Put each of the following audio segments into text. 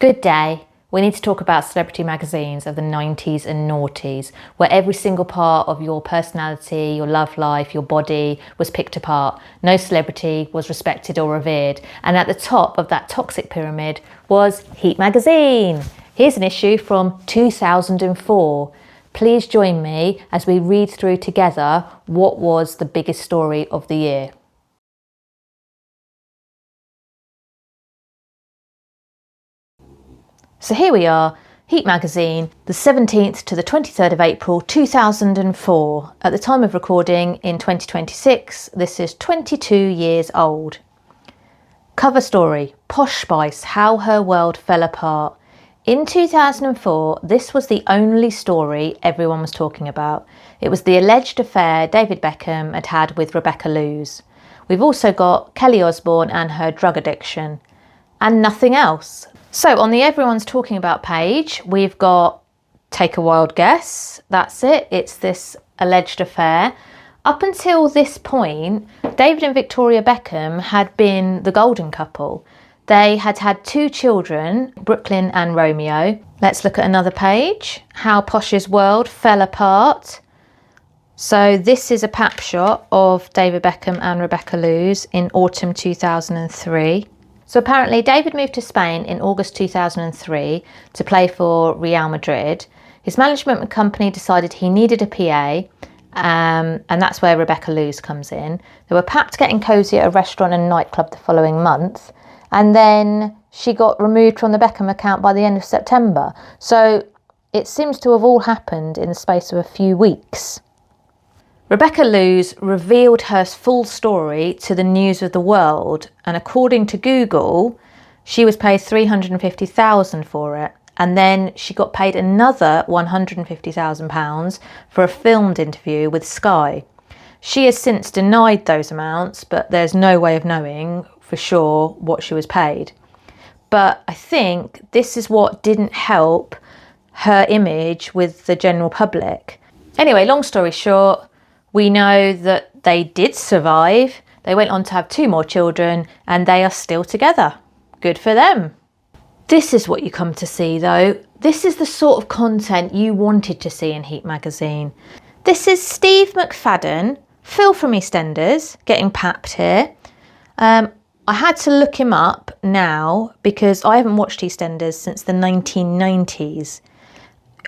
Good day. We need to talk about celebrity magazines of the 90s and noughties, where every single part of your personality, your love life, your body was picked apart. No celebrity was respected or revered. And at the top of that toxic pyramid was Heat magazine. Here's an issue from 2004. Please join me as we read through together what was the biggest story of the year. So here we are, Heat magazine, the 17th to the 23rd of April 2004. At the time of recording in 2026, this is 22 years old. Cover story, Posh Spice, how her world fell apart. In 2004, this was the only story everyone was talking about. It was the alleged affair David Beckham had had with Rebecca Loos. We've also got Kelly Osbourne and her drug addiction, and nothing else. So on the Everyone's Talking About page, we've got Take a Wild Guess. That's it. It's this alleged affair. Up until this point, David and Victoria Beckham had been the golden couple. They had had 2 children, Brooklyn and Romeo. Let's look at another page. How Posh's world fell apart. So this is a pap shot of David Beckham and Rebecca Loos in autumn 2003. So apparently David moved to Spain in August 2003 to play for Real Madrid. His management company decided he needed a PA, and that's where Rebecca Loos comes in. They were packed getting cosy at a restaurant and nightclub the following month, and then she got removed from the Beckham account by the end of September. So it seems to have all happened in the space of a few weeks. Rebecca Loos revealed her full story to the News of the World, and according to Google, she was paid $350,000 for it, and then she got paid another £150,000 for a filmed interview with Sky. She has since denied those amounts, but there's no way of knowing for sure what she was paid. But I think this is what didn't help her image with the general public. Anyway, long story short, we know that they did survive. They went on to have 2 more children and they are still together. Good for them. This is what you come to see though. This is the sort of content you wanted to see in Heat magazine. This is Steve McFadden, Phil from EastEnders, getting papped here. I had to look him up now because I haven't watched EastEnders since the 1990s.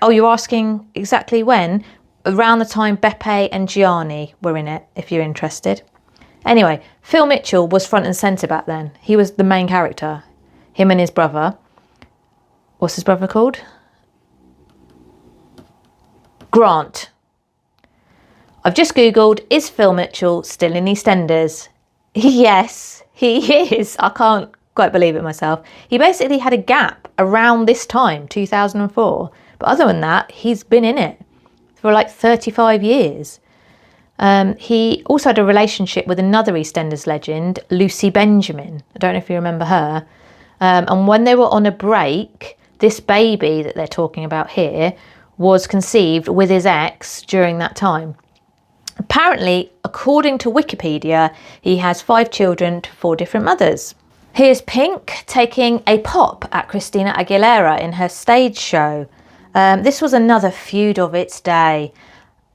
Oh, you're asking exactly when? Around the time Beppe and Gianni were in it, if you're interested. Anyway, Phil Mitchell was front and centre back then. He was the main character. Him and his brother. What's his brother called? Grant. I've just Googled, is Phil Mitchell still in EastEnders? Yes, he is. I can't quite believe it myself. He basically had a gap around this time, 2004. But other than that, he's been in it for like 35 years. He also had a relationship with another EastEnders legend, Lucy Benjamin. I don't know if you remember her. And when they were on a break, this baby that they're talking about here was conceived with his ex during that time. Apparently, according to Wikipedia, he has 5 children to 4 different mothers. Here's Pink taking a pop at Christina Aguilera in her stage show. This was another feud of its day.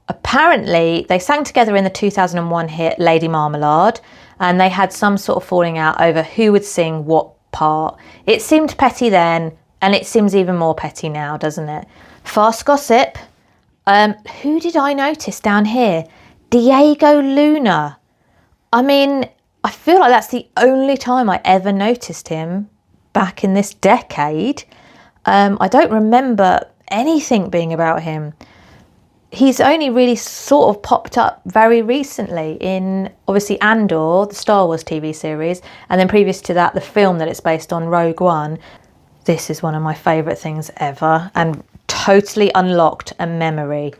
Apparently, they sang together in the 2001 hit Lady Marmalade, and they had some sort of falling out over who would sing what part. It seemed petty then, and it seems even more petty now, doesn't it? Fast gossip. Who did I notice down here? Diego Luna. I mean, I feel like that's the only time I ever noticed him back in this decade. I don't remember anything being about him. He's only really sort of popped up very recently in, obviously, Andor, the Star Wars TV series, and then previous to that, the film that it's based on, Rogue One. This is one of my favourite things ever and totally unlocked a memory.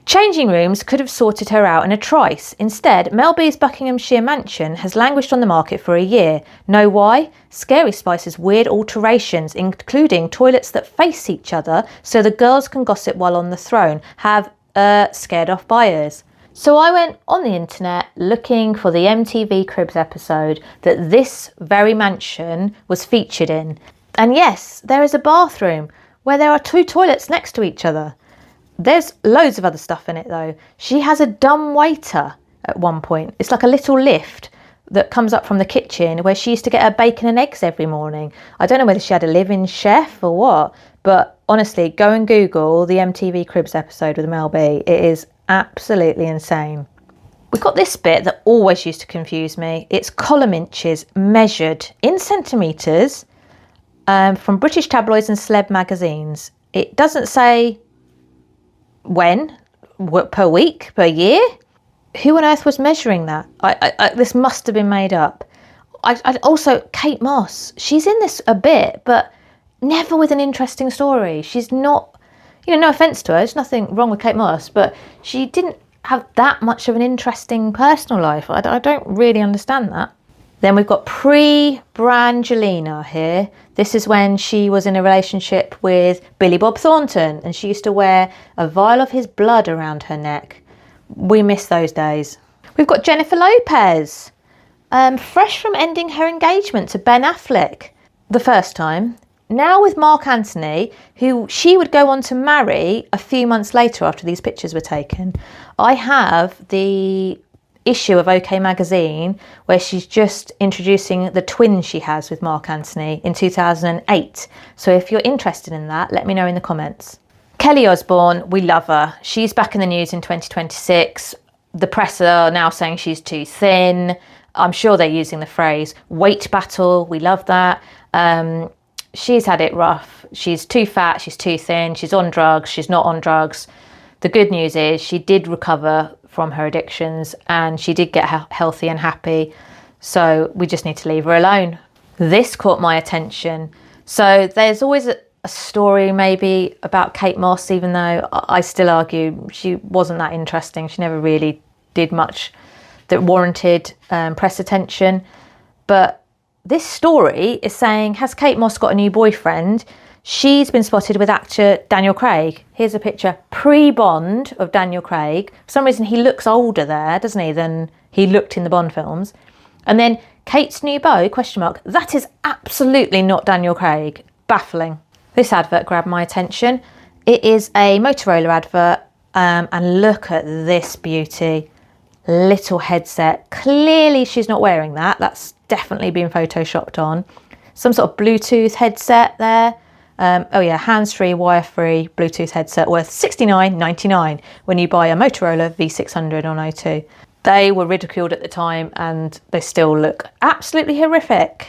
Changing rooms could have sorted her out in a trice. Instead, Mel B's Buckinghamshire mansion has languished on the market for a year. Know why? Scary Spice's weird alterations, including toilets that face each other so the girls can gossip while on the throne, have scared off buyers. So I went on the internet looking for the MTV Cribs episode that this very mansion was featured in. And yes, there is a bathroom where there are 2 toilets next to each other. There's loads of other stuff in it though. She has a dumb waiter at one point. It's like a little lift that comes up from the kitchen where she used to get her bacon and eggs every morning. I don't know whether she had a live-in chef or what, but honestly, go and Google the MTV Cribs episode with Mel B. It is absolutely insane. We've got this bit that always used to confuse me. It's column inches measured in centimetres from British tabloids and celeb magazines. It doesn't say when, per week, per year. Who on earth was measuring that? This must have been made up. Also, Kate Moss, she's in this a bit, but never with an interesting story. She's not, no offence to her, there's nothing wrong with Kate Moss, but she didn't have that much of an interesting personal life. I don't really understand that. Then we've got pre-Brangelina here. This is when she was in a relationship with Billy Bob Thornton and she used to wear a vial of his blood around her neck. We miss those days. We've got Jennifer Lopez, fresh from ending her engagement to Ben Affleck the first time. Now with Mark Anthony, who she would go on to marry a few months later after these pictures were taken. I have the issue of OK Magazine where she's just introducing the twin she has with Mark Anthony in 2008. So if you're interested in that, let me know in the comments. Kelly Osbourne, we love her. She's back in the news in 2026. The press are now saying she's too thin. I'm sure they're using the phrase weight battle. We love that. She's had it rough. She's too fat, she's too thin, she's on drugs, she's not on drugs. The good news is she did recover from her addictions and she did get healthy and happy. So we just need to leave her alone. This caught my attention. So there's always a story maybe about Kate Moss, even though I still argue she wasn't that interesting. She never really did much that warranted press attention. But this story is saying, has Kate Moss got a new boyfriend? She's been spotted with actor Daniel Craig. Here's a picture pre-Bond of Daniel Craig. For some reason, he looks older there, doesn't he, than he looked in the Bond films. And then Kate's new beau, ? That is absolutely not Daniel Craig. Baffling. This advert grabbed my attention. It is a Motorola advert, and look at this beauty. Little headset. Clearly she's not wearing that. That's definitely been photoshopped on. Some sort of Bluetooth headset there. Hands-free, wire-free Bluetooth headset worth $69.99 when you buy a Motorola V600 on O2. They were ridiculed at the time and they still look absolutely horrific.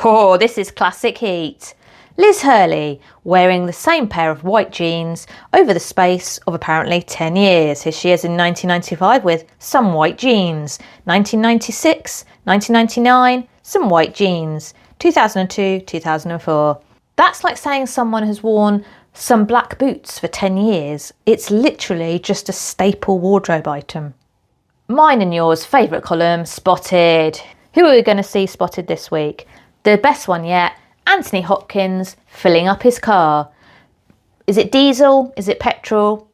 Oh, this is classic heat. Liz Hurley wearing the same pair of white jeans over the space of apparently 10 years. Here she is in 1995 with some white jeans. 1996, 1999, some white jeans. 2002, 2004. That's like saying someone has worn some black boots for 10 years. It's literally just a staple wardrobe item. Mine and yours favourite column, Spotted. Who are we going to see spotted this week? The best one yet, Anthony Hopkins filling up his car. Is it diesel? Is it petrol?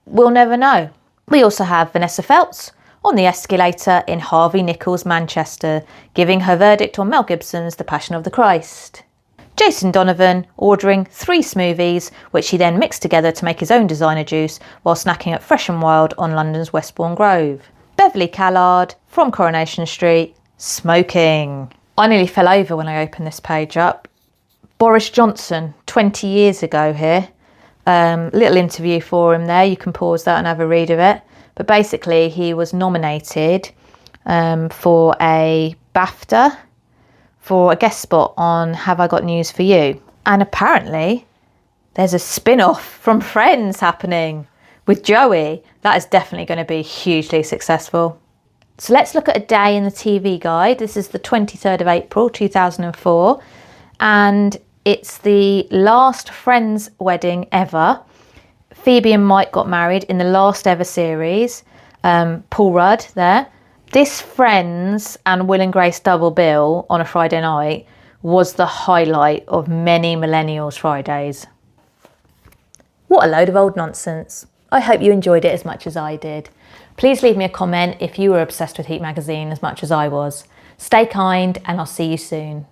We'll never know. We also have Vanessa Feltz on the escalator in Harvey Nichols' Manchester, giving her verdict on Mel Gibson's The Passion of the Christ. Jason Donovan ordering 3 smoothies, which he then mixed together to make his own designer juice while snacking at Fresh and Wild on London's Westbourne Grove. Beverly Callard from Coronation Street, smoking. I nearly fell over when I opened this page up. Boris Johnson, 20 years ago here. Little interview for him there. You can pause that and have a read of it. But basically, he was nominated for a BAFTA for a guest spot on Have I Got News for You? And apparently, there's a spin-off from Friends happening with Joey. That is definitely going to be hugely successful. So let's look at a day in the TV guide. This is the 23rd of April, 2004. And it's the last Friends wedding ever. Phoebe and Mike got married in the last ever series. Paul Rudd there. This Friends and Will and Grace double bill on a Friday night was the highlight of many millennials' Fridays. What a load of old nonsense. I hope you enjoyed it as much as I did. Please leave me a comment if you were obsessed with Heat magazine as much as I was. Stay kind and I'll see you soon.